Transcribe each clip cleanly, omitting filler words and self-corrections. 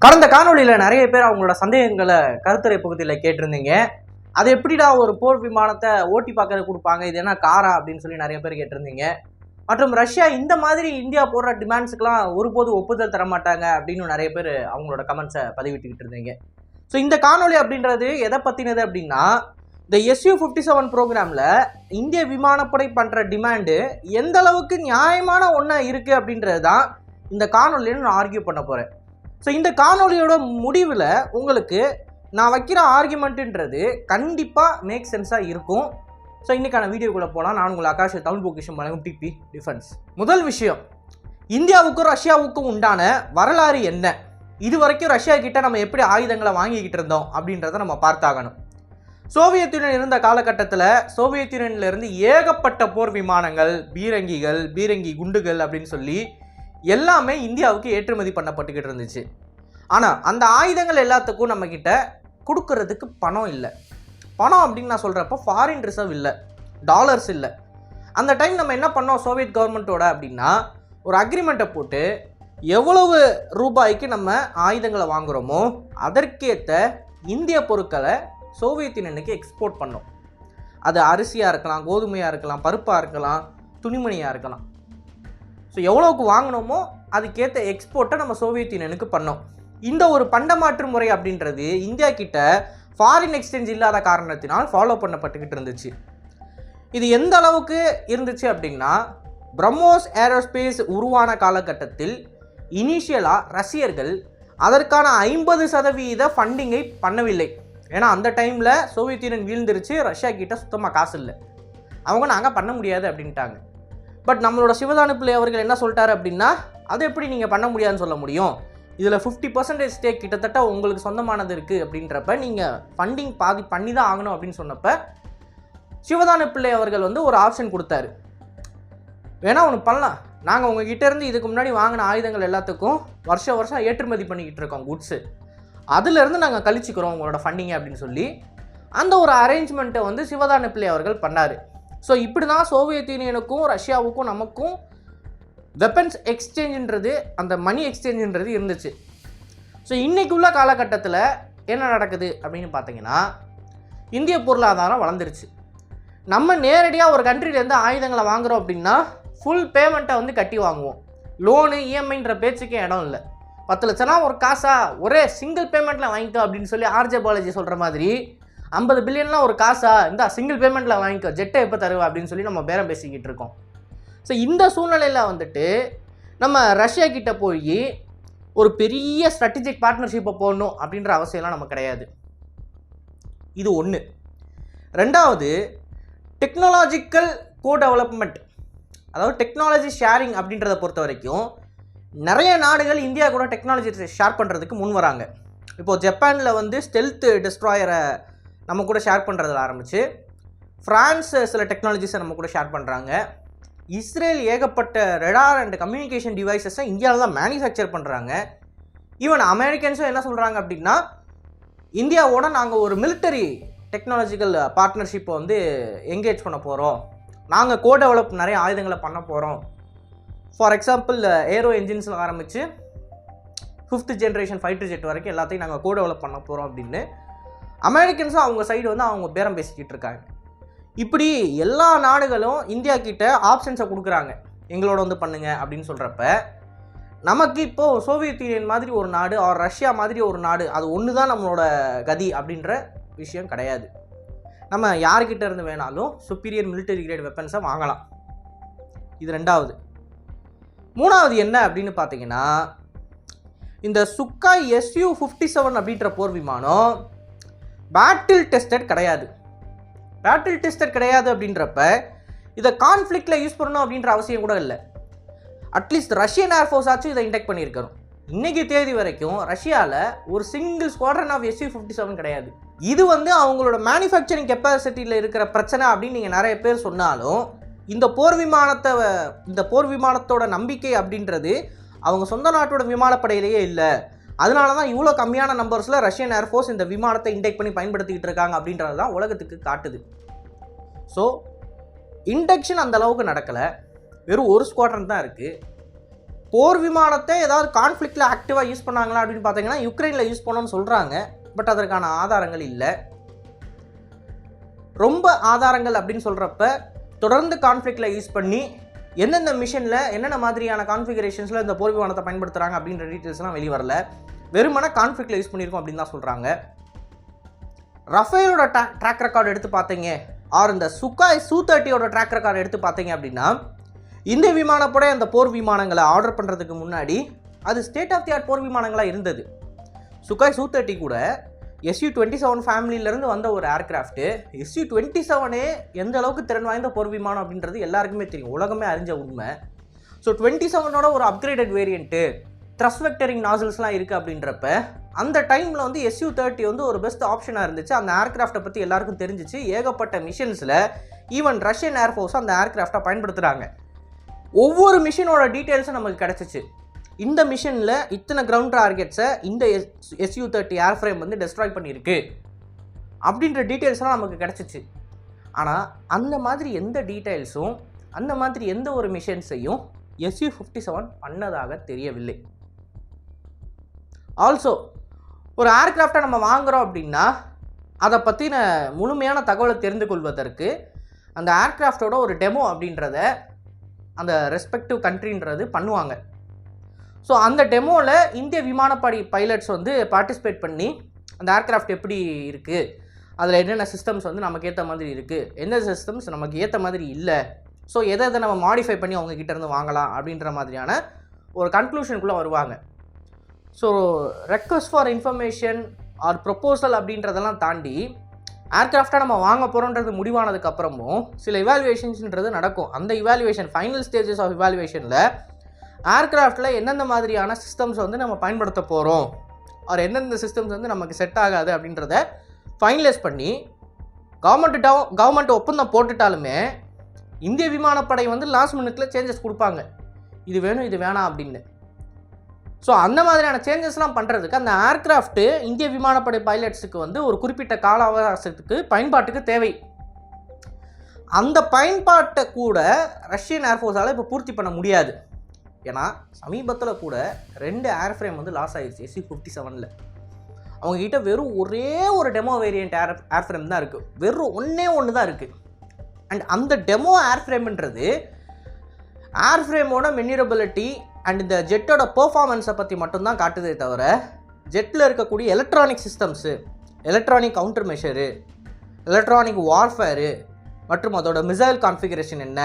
கடந்த காணொலியில் நிறைய பேர் அவங்களோட சந்தேகங்களை கருத்துரை பகுதியில் கேட்டிருந்தீங்க. அது எப்படிடா ஒரு போர் விமானத்தை ஓட்டி பார்க்கறது கொடுப்பாங்க, இது என்ன காரா அப்படின்னு சொல்லி நிறைய பேர் கேட்டிருந்தீங்க. மற்றும் ரஷ்யா இந்த மாதிரி இந்தியா போடுற டிமாண்ட்ஸுக்கெல்லாம் ஒருபோது ஒப்புதல் தர மாட்டாங்க அப்படின்னு நிறைய பேர் அவங்களோட கமெண்ட்ஸை பதிவிட்டுக்கிட்டு இருந்தீங்க. ஸோ இந்த காணொலி அப்படின்றது எதை பற்றினது அப்படின்னா, இந்த Su-57 ப்ரோக்ராமில் இந்திய விமானப்படை பண்ணுற டிமாண்டு எந்த அளவுக்கு நியாயமான ஒன்றா இருக்குது அப்படின்றது தான் இந்த காணொலியில் நான் ஆர்கியூ பண்ண போகிறேன். ஸோ இந்த காணொலியோட முடிவில் உங்களுக்கு நான் வைக்கிற ஆர்குமெண்ட்டுன்றது கண்டிப்பாக மேக் சென்ஸாக இருக்கும். ஸோ இன்றைக்கான வீடியோக்குள்ளே போனால் நான் உங்கள் ஆகாஷ் தமிழ் பொக்கிஷம் வழங்கும் டிபி டிஃபென்ஸ். முதல் விஷயம், இந்தியாவுக்கும் ரஷ்யாவுக்கும் உண்டான வரலாறு என்ன, இது வரைக்கும் ரஷ்யா கிட்ட நம்ம எப்படி ஆயுதங்களை வாங்கிக்கிட்டு இருந்தோம் அப்படின்றத நம்ம பார்த்தாகணும். சோவியத் யூனியன் இருந்த காலகட்டத்தில் சோவியத் யூனியன்லேருந்து ஏகப்பட்ட போர் விமானங்கள், பீரங்கி குண்டுகள் அப்படின்னு சொல்லி எல்லாமே இந்தியாவுக்கு ஏற்றுமதி பண்ணப்பட்டுக்கிட்டு இருந்துச்சு. ஆனால் அந்த ஆயுதங்கள் எல்லாத்துக்கும் நம்மக்கிட்ட கொடுக்கறதுக்கு பணம் இல்லை. பணம் அப்படின்னு நான் சொல்கிறப்போ ஃபாரின் ரிசர்வ் இல்லை, டாலர்ஸ் இல்லை. அந்த டைம் நம்ம என்ன பண்ணோம் சோவியத் கவர்மெண்ட்டோட அப்படின்னா, ஒரு அக்ரிமெண்ட்டை போட்டு எவ்வளவு ரூபாய்க்கு நம்ம ஆயுதங்களை வாங்குகிறோமோ அதற்கேற்ற இந்திய பொருட்களை சோவியத் யூனியனுக்கு எக்ஸ்போர்ட் பண்ணோம். அது அரிசியாக இருக்கலாம், கோதுமையாக இருக்கலாம், பருப்பாக இருக்கலாம், துணிமணியாக இருக்கலாம். ஸோ எவ்வளோக்கு வாங்கினோமோ அதுக்கேற்ற எக்ஸ்போர்ட்டை நம்ம சோவியத் யூனியனுக்கு பண்ணோம். இந்த ஒரு பண்டமாற்று முறை அப்படின்றது இந்தியா கிட்ட ஃபாரின் எக்ஸ்சேஞ்ச் இல்லாத காரணத்தினால் ஃபாலோ பண்ணப்பட்டுக்கிட்டு இருந்துச்சு. இது எந்த அளவுக்கு இருந்துச்சு அப்படின்னா, பிரம்மோஸ் ஏரோஸ்பேஸ் உருவான காலகட்டத்தில் இனிஷியலாக ரஷ்யர்கள் அதற்கான 50% ஃபண்டிங்கை பண்ணவில்லை. ஏன்னா அந்த டைமில் சோவியத் யூனியன் வீழ்ந்துருச்சு, ரஷ்யா கிட்ட சுத்தமாக காசு இல்லை, அவங்க நாங்கள் பண்ண முடியாது அப்படின்ட்டாங்க. பட் நம்மளோட சிவதானு பிள்ளை அவர்கள் என்ன சொல்லிட்டாரு அப்படின்னா, அது எப்படி நீங்கள் பண்ண முடியாதுன்னு சொல்ல முடியும், இதில் 50% ஸ்டேக் கிட்டத்தட்ட உங்களுக்கு சொந்தமானது இருக்குது அப்படின்றப்ப நீங்கள் ஃபண்டிங் பாதி பண்ணி தான் ஆகணும் அப்படின்னு சொன்னப்போ சிவதானு பிள்ளை அவர்கள் ஒரு ஆப்ஷன் கொடுத்தாரு. வேணா ஒன்று பண்ணலாம், நாங்கள் உங்ககிட்ட இருந்து இதுக்கு முன்னாடி வாங்கின ஆயுதங்கள் எல்லாத்துக்கும் வருஷம் ஏற்றுமதி பண்ணிக்கிட்டு இருக்கோம் குட்ஸு, அதுலேருந்து நாங்கள் கழிச்சிக்கிறோம் உங்களோட ஃபண்டிங்கை அப்படின்னு சொல்லி அந்த ஒரு அரேஞ்ச்மெண்ட்டை சிவதானு பிள்ளை அவர்கள் பண்ணார். ஸோ இப்படி தான் சோவியத் யூனியனுக்கும் ரஷ்யாவுக்கும் நமக்கும் வெப்பன்ஸ் எக்ஸ்சேஞ்சுன்றது, அந்த மணி எக்ஸ்சேஞ்சுன்றது இருந்துச்சு. ஸோ இன்றைக்கு உள்ள காலகட்டத்தில் என்ன நடக்குது அப்படின்னு பார்த்தீங்கன்னா, இந்திய பொருளாதாரம் வளர்ந்துருச்சு. நம்ம நேரடியாக ஒரு கண்ட்ரிலேருந்து ஆயுதங்களை வாங்குகிறோம் அப்படின்னா ஃபுல் பேமெண்ட்டை கட்டி வாங்குவோம். லோனு இஎம்ஐன்ற பேச்சுக்கே இடம் இல்லை. 10 லட்சம்னா ஒரு காசா ஒரே சிங்கிள் பேமெண்ட்டில் வாங்கிக்கோ அப்படின்னு சொல்லி ஆர்ஜே பாலாஜி சொல்கிற மாதிரி 50 பில்லியன்லாம் ஒரு காசா இந்த சிங்கிள் பேமெண்ட்டில் வாங்கிக்கோ, ஜெட்டை எப்போ தருவா அப்படின்னு சொல்லி நம்ம பேரம் பேசிக்கிட்டு இருக்கோம். ஸோ இந்த சூழ்நிலையில் நம்ம ரஷ்யா கிட்ட போய் ஒரு பெரிய ஸ்ட்ராட்டஜிக் பார்ட்னர்ஷிப்பை போடணும் அப்படின்ற அவசியம்லாம் நமக்கு கிடையாது. இது ஒன்று. ரெண்டாவது, டெக்னாலஜிக்கல் கோ டெவலப்மெண்ட், அதாவது டெக்னாலஜி ஷேரிங் அப்படின்றத பொறுத்த வரைக்கும் நிறைய நாடுகள் இந்தியா கூட டெக்னாலஜி ஷேர் பண்ணுறதுக்கு முன் வராங்க. இப்போது ஜப்பானில் ஸ்டெல்த் டெஸ்ட்ராயரை நம்ம கூட ஷேர் பண்ணுறதில் ஆரம்பித்து, ஃப்ரான்ஸ் சில டெக்னாலஜிஸை நம்ம கூட ஷேர் பண்ணுறாங்க. இஸ்ரேல் ஏகப்பட்ட ரெடார் அண்ட் கம்யூனிகேஷன் டிவைசஸை இந்தியாவில் தான் மேனுஃபேக்சர் பண்ணுறாங்க. ஈவன் அமெரிக்கன்ஸும் என்ன சொல்கிறாங்க அப்படின்னா, இந்தியாவோட நாங்கள் ஒரு மிலிட்டரி டெக்னாலஜிக்கல் பார்ட்னர்ஷிப்பை என்கேஜ் பண்ண போகிறோம், நாங்கள் கோ டெவலப் நிறைய ஆயுதங்களை பண்ண போகிறோம். ஃபார் எக்ஸாம்பிள் ஏரோ என்ஜின்ஸில் ஆரம்பித்து 5th ஜென்ரேஷன் ஃபைட்டர் ஜெட் வரைக்கும் எல்லாத்தையும் நாங்கள் கோ டெவலப் பண்ண போகிறோம் அப்படின்னு அமெரிக்கன்ஸும் அவங்க சைடு அவங்க பேரம் பேசிக்கிட்டு இருக்காங்க. இப்படி எல்லா நாடுகளும் இந்தியா கிட்ட ஆப்ஷன்ஸை கொடுக்குறாங்க, எங்களோட பண்ணுங்க அப்படின்னு சொல்கிறப்ப, நமக்கு இப்போது சோவியத் யூனியன் மாதிரி ஒரு நாடு, ரஷ்யா மாதிரி ஒரு நாடு, அது ஒன்று தான் நம்மளோட கதி அப்படின்ற விஷயம் கிடையாது. நம்ம யார்கிட்ட இருந்து வேணாலும் சுப்பீரியர் மிலிட்டரி கிரேட் வெப்பன்ஸை வாங்கலாம். இது ரெண்டாவது. மூணாவது என்ன அப்படின்னு பார்த்தீங்கன்னா, இந்த சுக்காய் Su-57 அப்படின்ற போர் விமானம் பேட்டில் டெஸ்டட் கிடையாது. பேட்டில் டெஸ்டட் கிடையாது அப்படின்றப்ப இதை கான்ஃப்ளிக்டில் யூஸ் பண்ணணும் அப்படின்ற அவசியம் கூட இல்லை. அட்லீஸ்ட் ரஷ்யன் ஏர்ஃபோர்ஸ் ஆச்சும் இதை இன்டெக்ட் பண்ணியிருக்கணும். இன்றைக்கி தேதி வரைக்கும் ரஷ்யாவில் ஒரு சிங்கிள் ஸ்குவாட்ரன் ஆஃப் Su-57 கிடையாது. இது அவங்களோட மேனுஃபேக்சரிங் கெப்பாசிட்டியில் இருக்கிற பிரச்சனை அப்படின்னு நீங்கள் நிறைய பேர் சொன்னாலும், இந்த போர் விமானத்தோட நம்பிக்கை அப்படின்றது அவங்க சொந்த நாட்டோட விமானப்படையிலேயே இல்லை. அதனால தான் இவ்வளோ கம்மியான நம்பர்ஸில் ரஷ்யன் ஏர்ஃபோர்ஸ் இந்த விமானத்தை இன்டெக்ட் பண்ணி பயன்படுத்திக்கிட்டு இருக்காங்க அப்படின்றது தான் உலகத்துக்கு காட்டுது. ஸோ இண்டக்ஷன் அந்த அளவுக்கு நடக்கலை, வெறும் ஒரு ஸ்குவாட்ரன் தான் இருக்குது. போர் விமானத்தை ஏதாவது கான்ஃப்ளிக்டில் ஆக்டிவாக யூஸ் பண்ணாங்களா அப்படின்னு பார்த்தீங்கன்னா யுக்ரைனில் யூஸ் பண்ணணும்னு சொல்கிறாங்க. பட் அதற்கான ஆதாரங்கள் இல்லை. ரொம்ப ஆதாரங்கள் அப்படின்னு சொல்கிறப்ப தொடர்ந்து கான்ஃப்ளிக்டில் யூஸ் பண்ணி எந்தெந்த மிஷனில் என்னென்ன மாதிரியான கான்ஃபிகரேஷன்ஸில் இந்த போர் விமானத்தை பயன்படுத்துகிறாங்க அப்படின்ற டீட்டெயில்ஸ்லாம் வெளியே வரல. வெறுமன கான்ஃப்ளிக்டில் யூஸ் பண்ணியிருக்கோம் அப்படின்னு தான் சொல்கிறாங்க. ரஃபேலோட ட்ராக் ரெக்கார்டு எடுத்து பார்த்தீங்க, ஆர் இந்த சுகாய் Su-30 ட்ராக் ரெக்கார்டு எடுத்து பார்த்தீங்க அப்படின்னா இந்த விமானப்படை அந்த போர் விமானங்களை ஆர்டர் பண்ணுறதுக்கு முன்னாடி அது ஸ்டேட் ஆஃப் தி ஆர்ட் போர் விமானங்களாக இருந்தது. சுகாய் Su-30 கூட Su-27 ஃபேமிலியிலேருந்து வந்த ஒரு ஏர்கிராஃப்ட்டு. Su-27 எந்த அளவுக்கு திறன் வாய்ந்த போர் விமானம் அப்படின்றது எல்லாருக்குமே தெரியும், உலகமே அறிஞ்ச உண்மை. ஸோ 27 ஒரு அப்கிரேடட் வேரியண்ட்டு, த்ரஸ்ட் வெக்டரிங் நாசல்ஸ்லாம் இருக்குது அப்படின்றப்ப அந்த டைமில் வந்து Su-30 ஒரு பெஸ்ட் ஆப்ஷனாக இருந்துச்சு. அந்த ஏர்கிராஃப்டை பற்றி எல்லாருக்கும் தெரிஞ்சிச்சு. ஏகப்பட்ட மிஷன்ஸில் ஈவன் ரஷ்யன் ஏர்ஃபோர்ஸ் அந்த ஏர்கிராஃப்டை பயன்படுத்துகிறாங்க. ஒவ்வொரு மிஷனோட டீட்டெயில்ஸும் நமக்கு கிடச்சிச்சு. இந்த மிஷனில் இத்தனை கிரவுண்ட் டார்கெட்ஸை இந்த Su-30 ஏர்ஃப்ரேம் வந்து டெஸ்ட்ராய் பண்ணியிருக்கு அப்படின்ற டீட்டெயில்ஸ்லாம் நமக்கு கிடச்சிச்சு. ஆனால் அந்த மாதிரி எந்த டீட்டெயில்ஸும் அந்த மாதிரி எந்த ஒரு மிஷன்ஸையும் Su-57 பண்ணதாக தெரியவில்லை. ஆல்சோ ஒரு ஏர்கிராஃப்டை நம்ம வாங்குகிறோம் அப்படின்னா அதை பற்றின முழுமையான தகவலை தெரிந்து கொள்வதற்கு அந்த ஏர்கிராஃப்டோட ஒரு டெமோ அப்படின்றத அந்த ரெஸ்பெக்டிவ் கண்ட்ரின்றது பண்ணுவாங்க. ஸோ அந்த டெமோவில் இந்திய விமானப்படை பைலட்ஸ் வந்து பார்ட்டிசிபேட் பண்ணி அந்த ஏர்கிராஃப்ட் எப்படி இருக்குது, அதில் என்னென்ன சிஸ்டம்ஸ் வந்து நமக்கு ஏற்ற மாதிரி இருக்குது, எந்த சிஸ்டம்ஸ் நமக்கு ஏற்ற மாதிரி இல்லை, ஸோ எதை நம்ம மாடிஃபை பண்ணி அவங்கக்கிட்ட இருந்து வாங்கலாம் அப்படின்ற மாதிரியான ஒரு கன்க்ளூஷனுக்குள்ளே வருவாங்க. So request for information or proposal அப்படின்றதெல்லாம் தாண்டி ஏர்கிராஃப்டாக நம்ம வாங்க போகிறோன்றது முடிவானதுக்கப்புறமும் சில இவாலுவேஷன்ஸ்ன்றது நடக்கும். அந்த இவாலுவேஷன் ஃபைனல் ஸ்டேஜஸ் ஆஃப் இவாலுவேஷனில் ஏர்கிராஃப்டில் எந்தெந்த மாதிரியான சிஸ்டம்ஸ் வந்து நம்ம பயன்படுத்த போகிறோம், ஆர் எந்தெந்த சிஸ்டம்ஸ் வந்து நமக்கு செட் ஆகாது அப்படின்றத ஃபைனலைஸ் பண்ணி கவர்மெண்ட் ஒப்பந்தம் போட்டுட்டாலுமே இந்திய விமானப்படை வந்து லாஸ்ட் மினிட்ல சேஞ்சஸ் கொடுப்பாங்க, இது வேணும் இது வேணாம் அப்படின்னு. ஸோ அந்த மாதிரியான சேஞ்சஸ்லாம் பண்ணுறதுக்கு அந்த ஏர்கிராஃப்ட்டு இந்திய விமானப்படை பைலட்ஸுக்கு வந்து ஒரு குறிப்பிட்ட கால அவகாசத்துக்கு பயன்பாட்டுக்கு தேவை. அந்த பயன்பாட்டை கூட ரஷ்யன் ஏர்ஃபோர்ஸால் இப்போ பூர்த்தி பண்ண முடியாது. ஏன்னா சமீபத்தில் கூட 2 ஏர்ஃப்ரேம் வந்து லாஸ் ஆகிடுச்சு Su-57. அவங்ககிட்ட வெறும் ஒரே ஒரு டெமோ வேரியண்ட் ஏர்ஃப்ரேம் தான் இருக்குது, வெறும் ஒன்று தான் இருக்குது. அண்ட் அந்த டெமோ ஏர்ஃப்ரேம்ன்றது ஏர்ஃப்ரேமோட மென்யூரபிலிட்டி அண்ட் இந்த ஜெட்டோட பெர்ஃபார்மன்ஸை பற்றி மட்டும்தான் காட்டுதே தவிர ஜெட்டில் இருக்கக்கூடிய electronic systems, electronic counter measure, electronic warfare மற்றும் அதோட மிசைல் கான்ஃபிகரேஷன் என்ன,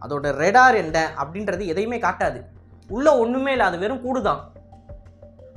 அதோட ரெடார் என்ன அப்படின்றது எதையுமே காட்டாது. உள்ளே ஒன்றுமே இல்லை, அது வெறும் கூடு தான்,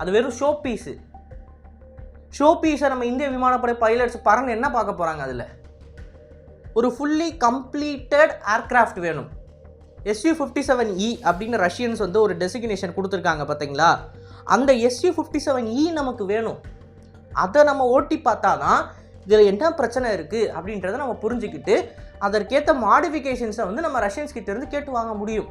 அது வெறும் ஷோ பீஸை நம்ம இந்திய விமானப்படை பைலட்ஸ் பறந்து என்ன பார்க்க போகிறாங்க? அதில் ஒரு ஃபுல்லி கம்ப்ளீட்டட் ஏர்கிராஃப்ட் வேணும். Su-57E அப்படின்னு ரஷ்யன்ஸ் வந்து ஒரு டெசிக்னேஷன் கொடுத்துருக்காங்க பார்த்தீங்களா, அந்த Su-57E நமக்கு வேணும். அதை நம்ம ஓட்டி பார்த்தா தான் இதில் என்ன பிரச்சனை இருக்குது அப்படின்றத நம்ம புரிஞ்சுக்கிட்டு அதற்கேற்ற மாடிஃபிகேஷன்ஸை வந்து நம்ம ரஷ்யன்ஸ் கிட்டேருந்து கேட்டு வாங்க முடியும்.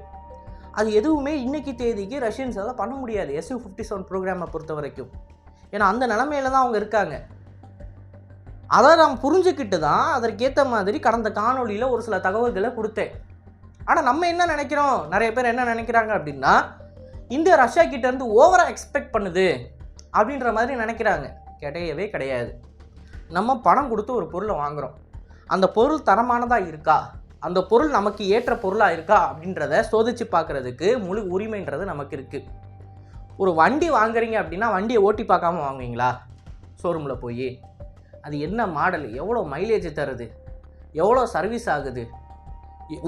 அது எதுவுமே இன்றைக்கி தேதிக்கு ரஷ்யன்ஸால் பண்ண முடியாது Su-57 ப்ரோக்ராமை பொறுத்த வரைக்கும். ஏன்னா அந்த நிலமையில தான் அவங்க இருக்காங்க. அதை நாம் புரிஞ்சுக்கிட்டு தான் அதற்கேற்ற மாதிரி கடந்த காணொலியில் ஒரு சில தகவல்களை கொடுத்தேன். ஆனால் நம்ம என்ன நினைக்கிறோம், நிறைய பேர் என்ன நினைக்கிறாங்க அப்படின்னா இந்தியா ரஷ்யா கிட்டேருந்து ஓவராக எக்ஸ்பெக்ட் பண்ணுது அப்படின்ற மாதிரி நினைக்கிறாங்க. கிடையவே கிடையாது. நம்ம பணம் கொடுத்து ஒரு பொருளை வாங்குகிறோம், அந்த பொருள் தரமானதாக இருக்கா, அந்த பொருள் நமக்கு ஏற்ற பொருளாக இருக்கா அப்படின்றத சோதித்து பார்க்குறதுக்கு முழு உரிமைன்றது நமக்கு இருக்குது. ஒரு வண்டி வாங்குறீங்க அப்படின்னா வண்டியை ஓட்டி பார்க்காம வாங்குவீங்களா? ஷோரூமில் போய் அது என்ன மாடல், எவ்வளோ மைலேஜ் தருது, எவ்வளோ சர்வீஸ் ஆகுது,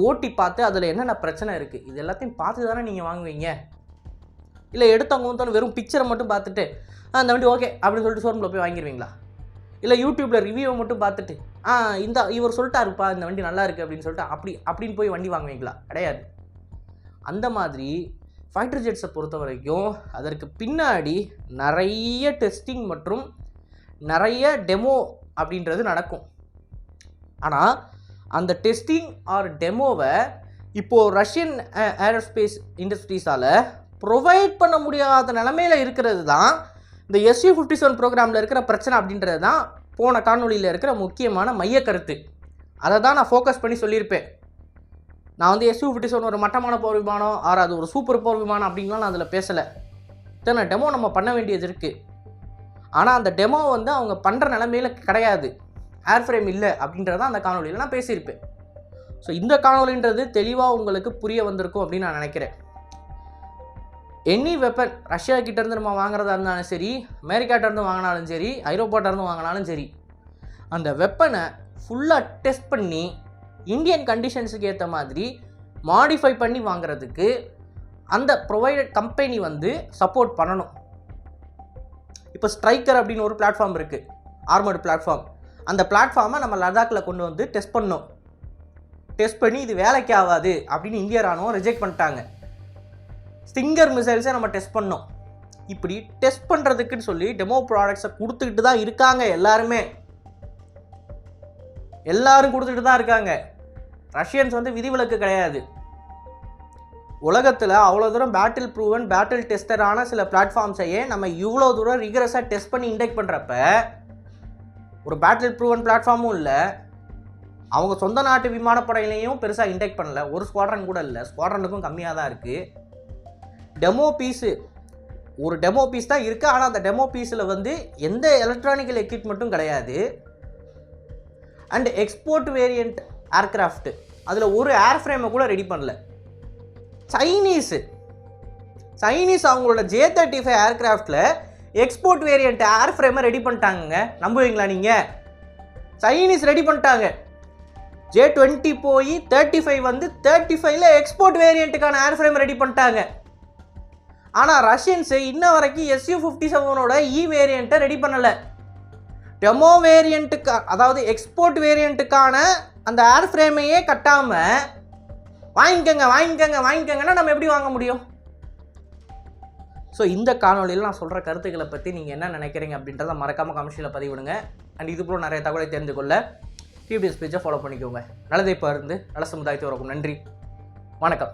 ஓட்டி பார்த்து அதில் என்னென்ன பிரச்சனை இருக்குது, இது எல்லாத்தையும் பார்த்து தானே நீங்கள் வாங்குவீங்க. இல்லை எடுத்தவங்க வெறும் பிக்சரை மட்டும் பார்த்துட்டு அந்த வண்டி ஓகே அப்படின்னு சொல்லிட்டு ஷோரூமில் போய் வாங்கிடுவீங்களா? இல்லை யூடியூப்பில் ரிவ்யூவை மட்டும் பார்த்துட்டு இந்த இவர் சொல்லிட்டாருப்பா இந்த வண்டி நல்லா இருக்குது அப்படின்னு சொல்லிட்டு அப்படின்னு போய் வண்டி வாங்குவீங்களா? கிடையாது. அந்த மாதிரி ஃபைட்டர் ஜெட்ஸை பொறுத்த வரைக்கும் அதற்கு பின்னாடி நிறைய டெஸ்டிங் மற்றும் நிறைய டெமோ அப்படின்றது நடக்கும். ஆனால் அந்த டெஸ்டிங் ஆர் டெமோவை இப்போது ரஷ்யன் ஏரோஸ்பேஸ் இண்டஸ்ட்ரீஸால் ப்ரொவைட் பண்ண முடியாத நிலமையில் இருக்கிறது தான் இந்த Su-57 ப்ரோக்ராமில் இருக்கிற பிரச்சனை அப்படின்றது தான் போன காணொலியில் இருக்கிற முக்கியமான மைய கருத்து. அதை தான் நான் ஃபோக்கஸ் பண்ணி சொல்லியிருப்பேன். நான் வந்து SU-57 ஒரு மட்டமான போர் விமானம் அது ஒரு சூப்பர் போர் விமானம் அப்படின்லாம் நான் அதில் பேசலை. இத்தனை டெமோ நம்ம பண்ண வேண்டியது இருக்குது. ஆனால் அந்த டெமோ வந்து அவங்க பண்ணுற நிலைமையில் கிடையாது, ஏர்ஃப்ரேம் இல்லை அப்படின்றத அந்த காணொலியில் நான் பேசியிருப்பேன். ஸோ இந்த காணொலின்றது தெளிவாக உங்களுக்கு புரிய வந்திருக்கும் அப்படின்னு நான் நினைக்கிறேன். எனி வெப்பன் ரஷ்யா கிட்டேருந்து நம்ம வாங்குறதா இருந்தாலும் சரி, அமெரிக்காட்டேருந்து வாங்கினாலும் சரி, ஐரோப்பாட்டேருந்து வாங்கினாலும் சரி, அந்த வெப்பனை ஃபுல்லாக டெஸ்ட் பண்ணி இந்தியன் கண்டிஷன்ஸுக்கு ஏற்ற மாதிரி மாடிஃபை பண்ணி வாங்குறதுக்கு அந்த ப்ரொவைடட் கம்பெனி வந்து சப்போர்ட் பண்ணணும். இப்போ ஸ்ட்ரைக்கர் அப்படின்னு ஒரு பிளாட்ஃபார்ம் இருக்குது, ஆர்மர்டு பிளாட்ஃபார்ம். அந்த பிளாட்ஃபார்மை நம்ம லடாக்கில் கொண்டு வந்து டெஸ்ட் பண்ணோம். டெஸ்ட் பண்ணி இது வேலைக்கு ஆகாது அப்படின்னு இந்திய ராணுவம் ரிஜெக்ட் பண்ணிட்டாங்க. ஸ்டிங்கர் மிசைல்ஸை நம்ம டெஸ்ட் பண்ணோம். இப்படி டெஸ்ட் பண்ணுறதுக்குன்னு சொல்லி டெமோ ப்ராடக்ட்ஸை கொடுத்துக்கிட்டு தான் இருக்காங்க. எல்லாரும் கொடுத்துக்கிட்டு தான் இருக்காங்க. ரஷ்யன்ஸ் வந்து விதிவிலக்கு கிடையாது. உலகத்தில் அவ்வளோ தூரம் பேட்டில் ப்ரூவன், பேட்டில் டெஸ்டரான சில பிளாட்ஃபார்ம்ஸையே நம்ம இவ்வளோ தூரம் ரிகரஸாக டெஸ்ட் பண்ணி இண்டெக்ட் பண்ணுறப்ப ஒரு பேட்டில் ப்ரூவன் பிளாட்ஃபார்மும் இல்லை, அவங்க சொந்த நாட்டு விமானப்படையிலையும் பெருசாக இண்டெக்ட் பண்ணல, ஒரு ஸ்குவாட்ரன் கூட இல்லை, ஸ்குவாட்ரனுக்கும் கம்மியாக தான் இருக்குது. ஒரு டெமோ பீஸ் தான் இருக்குது. ஆனால் அந்த டெமோ பீஸில் வந்து எந்த எலக்ட்ரானிக்கல் எக்யூப்மெண்ட்டும் கிடையாது. அண்ட் எக்ஸ்போர்ட் வேரியண்ட் ஏர்க்ராஃப்ட், அதில் ஒரு ஏர்ஃப்ரேமை கூட ரெடி பண்ணல. சைனீஸ் அவங்களோட J-35 ஏர்க்ராஃப்டில் எக்ஸ்போர்ட் வேரியண்ட் ஏர்ஃப்ரேமை ரெடி பண்ணிட்டாங்க. நம்புவீங்களா நீங்கள்? சைனீஸ் ரெடி பண்ணிட்டாங்க. J-20 போய் 35 வந்து 35ல் எக்ஸ்போர்ட் வேரியண்ட்டுக்கான ஏர்ஃப்ரேம் ரெடி பண்ணிட்டாங்க. ஆனால் ரஷ்யன்ஸு இன்ன வரைக்கும் SU-57ஓட வேரியண்ட்டை ரெடி பண்ணலை. டெமோ வேரியண்ட்டுக்கு, அதாவது எக்ஸ்போர்ட் வேரியண்ட்டுக்கான அந்த ஏர்ஃப்ரேமையே கட்டாமல் வாங்கிக்கங்கன்னா நம்ம எப்படி வாங்க முடியும்? ஸோ இந்த காணொலியில் நான் சொல்கிற கருத்துக்களை பற்றி நீங்கள் என்ன நினைக்கிறீங்க அப்படின்றத மறக்காமல் கமெண்ட்ஸில் பதிவிடுங்க. அண்ட் இது போல் நிறைய தகவலை தெரிந்து கொள்ள டிபிஎஸ் பேஜை ஃபாலோ பண்ணிக்கோங்க. நல்லதை பகிர்ந்து நல்ல சமுதாயத்தை உருவாக்கும். நன்றி, வணக்கம்.